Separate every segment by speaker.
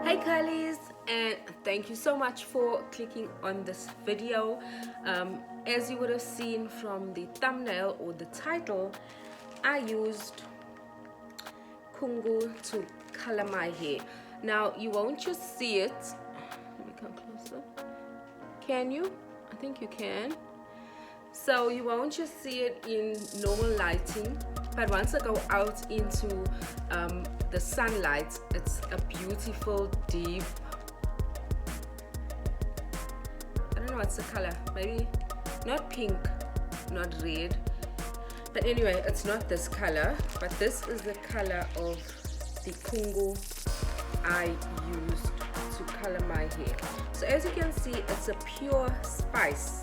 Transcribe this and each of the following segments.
Speaker 1: Hey curlies, and thank you so much for clicking on this video. As you would have seen from the thumbnail or the title, I used Kungoo to color my hair. Now you won't just see it. Let me come closer. Can you? I think you can. So you won't just see it in normal lighting, but once I go out into the sunlight, it's a beautiful deep, I don't know what's the color, maybe not pink, not red, but anyway, it's not this color, but this is the color of the Kungoo I used to color my hair. So as you can see, it's a pure spice.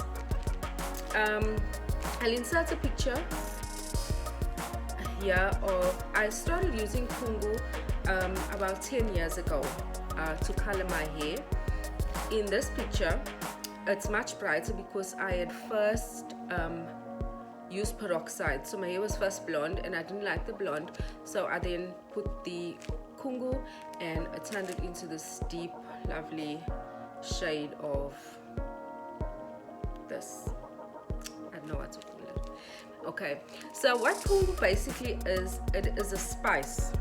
Speaker 1: I'll insert a picture here of, I started using Kungoo about 10 years ago to color my hair. In this picture, it's much brighter because I had first used peroxide. So my hair was first blonde and I didn't like the blonde, so I then put the Kungoo and I turned it into this deep, lovely shade of this. I don't know what to call it. Okay, so what Kungoo basically is, it is a spice.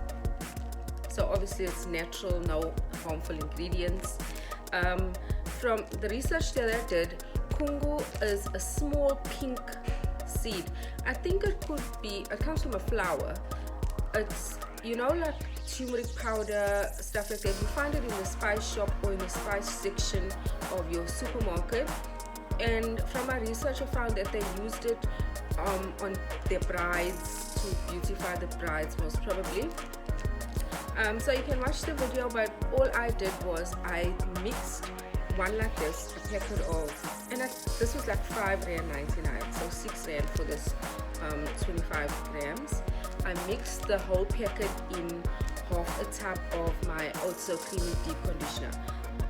Speaker 1: So obviously it's natural, no harmful ingredients. From the research that I did, Kungoo is a small pink seed. I think it could be, it comes from a flower. It's, you know, like turmeric powder, stuff like that. You find it in the spice shop or in the spice section of your supermarket. And from my research, I found that they used it on their brides to beautify the brides, most probably. So you can watch the video, but all I did was I mixed one like this, a packet of, and this was like R5.99, so R6 for this 25 grams. I mixed the whole packet in half a tub of my Also Creamy Deep Conditioner.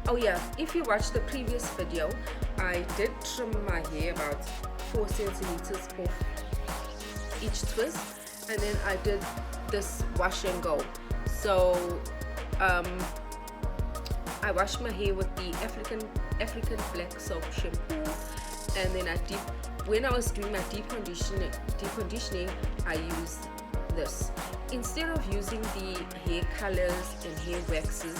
Speaker 1: Oh yeah, if you watched the previous video, I did trim my hair about 4 centimeters off each twist, and then I did this wash and go. So I washed my hair with the African black soap shampoo, and then when I was doing my deep conditioning, I used this instead of using the hair colors and hair waxes.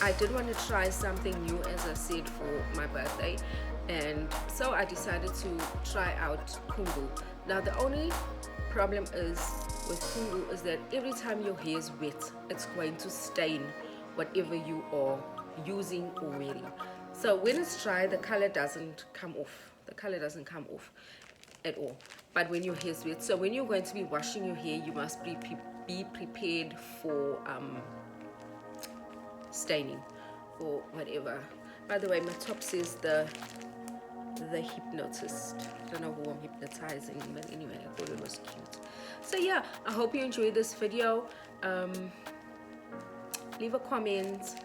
Speaker 1: I did want to try something new, as I said, for my birthday, and so I decided to try out Kungoo. Now the only problem is with Kungoo is that every time your hair is wet, it's going to stain whatever you are using or wearing. So when it's dry, the color doesn't come off. The color doesn't come off at all. But when your hair is wet, so when you're going to be washing your hair, you must be prepared for staining or whatever. By the way, my top says the hypnotist. I don't know who I'm hypnotizing, but anyway, I thought it was cute. So yeah, I hope you enjoyed this video. Leave a comment,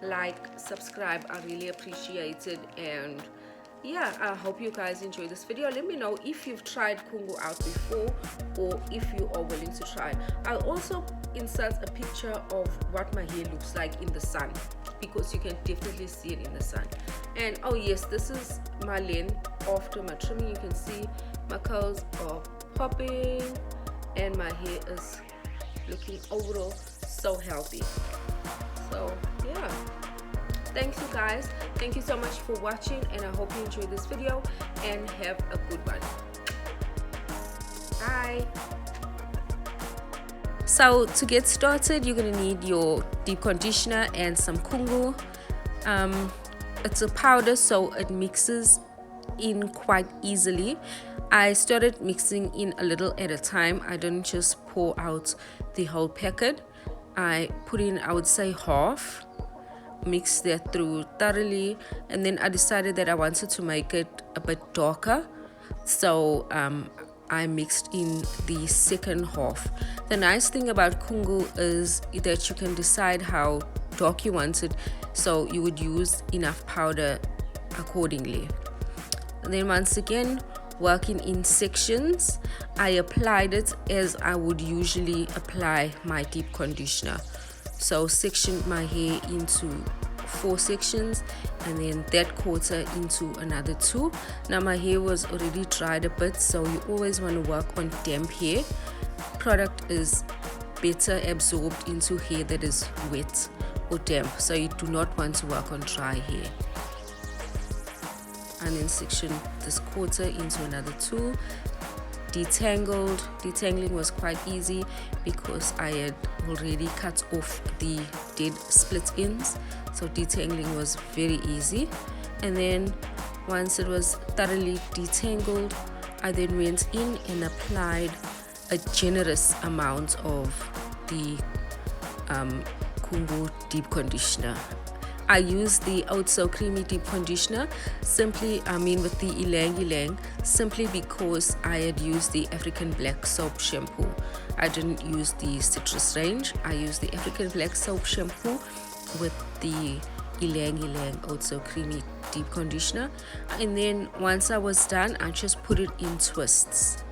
Speaker 1: like, subscribe, I really appreciate it. And yeah, I hope you guys enjoy this video. Let me know if you've tried Kungoo out before, or if you are willing to try. I'll also insert a picture of what my hair looks like in the sun, because you can definitely see it in the sun. And oh yes, this is my length after my trimming. You can see my curls are popping and my hair is looking overall so healthy. So yeah, thanks you guys, thank you so much for watching, and I hope you enjoyed this video and have a good one. Bye. So to get started, you're gonna need your deep conditioner and some Kungoo. It's a powder, so it mixes in quite easily. I started mixing in a little at a time. I didn't just pour out the whole packet. I put in, I would say, half, mix that through thoroughly, and then I decided that I wanted to make it a bit darker, so I mixed in the second half. The nice thing about Kungoo is that you can decide how dark you want it, so you would use enough powder accordingly. And then once again, working in sections, I applied it as I would usually apply my deep conditioner. So sectioned my hair into 4 sections, and then that quarter into another 2. Now my hair was already dried a bit, so you always want to work on damp hair. Product is better absorbed into hair that is wet or damp, so you do not want to work on dry hair. And then section this quarter into another 2. Detangling was quite easy because I had already cut off the dead split ends, so detangling was very easy. And then once it was thoroughly detangled, I then went in and applied a generous amount of the Kungoo deep conditioner. I use the Oh So Creamy deep conditioner with the Ylang Ylang, simply because I had used the African black soap shampoo. I didn't use the citrus range. I used the African black soap shampoo with the Ylang Ylang Oh So Creamy deep conditioner. And then once I was done, I just put it in twists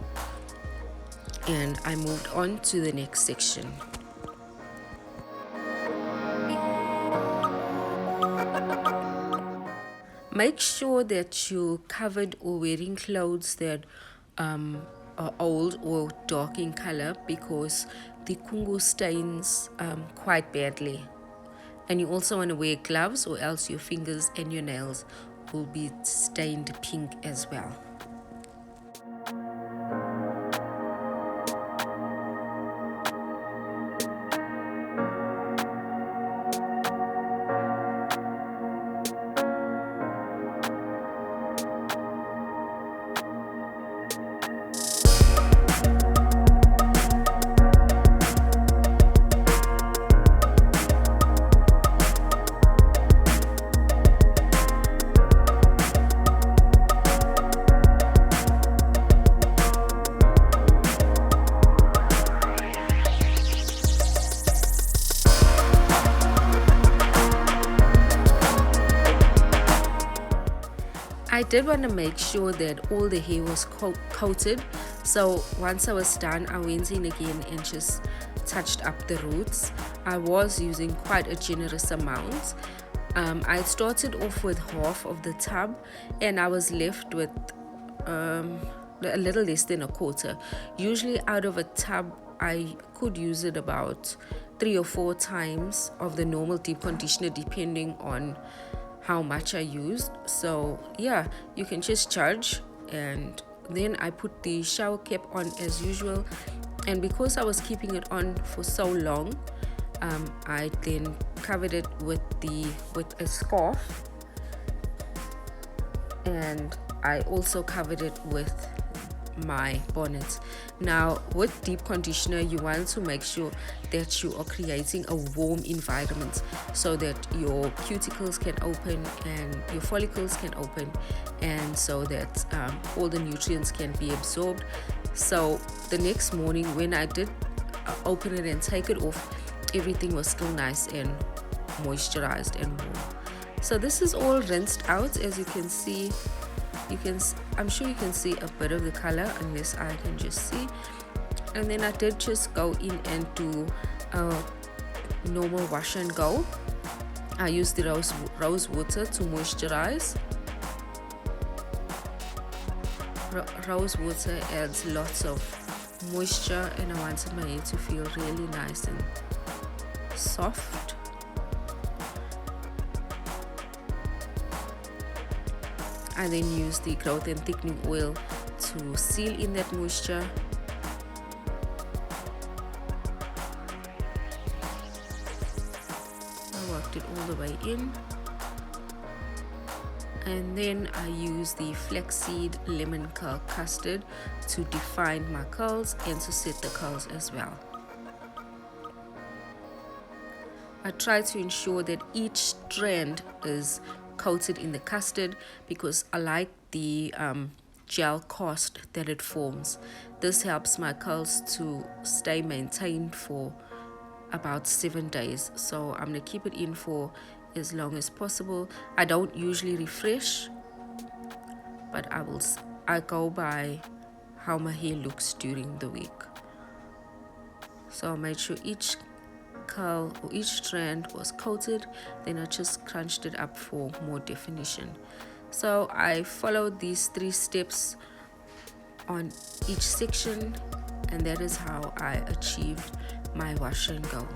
Speaker 1: and I moved on to the next section. Make sure that you're covered or wearing clothes that are old or dark in color, because the Kungoo stains quite badly. And you also want to wear gloves, or else your fingers and your nails will be stained pink as well. I did want to make sure that all the hair was coated, so once I was done, I went in again and just touched up the roots. I was using quite a generous amount. I started off with half of the tub, and I was left with a little less than a quarter. Usually out of a tub, I could use it about 3 or 4 times of the normal deep conditioner, depending on how much I used. So yeah, you can just charge. And then I put the shower cap on as usual, and because I was keeping it on for so long, I then covered it with a scarf, and I also covered it with my bonnet. Now with deep conditioner, you want to make sure that you are creating a warm environment so that your cuticles can open and your follicles can open, and so that all the nutrients can be absorbed. So the next morning when I did open it and take it off, everything was still nice and moisturized and warm. So this is all rinsed out, as you can see. I'm sure you can see a bit of the color, unless I can just see. And then I did just go in and do a normal wash and go. I used the rose water to moisturize. Rose water adds lots of moisture, and I wanted my hair to feel really nice and soft. I then use the growth and thickening oil to seal in that moisture. I worked it all the way in. And then I use the flaxseed lemon curl custard to define my curls and to set the curls as well. I try to ensure that each strand is coated in the custard, because I like the gel cast that it forms. This helps my curls to stay maintained for about 7 days, so I'm gonna keep it in for as long as possible. I don't usually refresh, but I go by how my hair looks during the week. So I made sure each curl or each strand was coated, then I just crunched it up for more definition. So I followed these 3 steps on each section, and that is how I achieved my wash and go.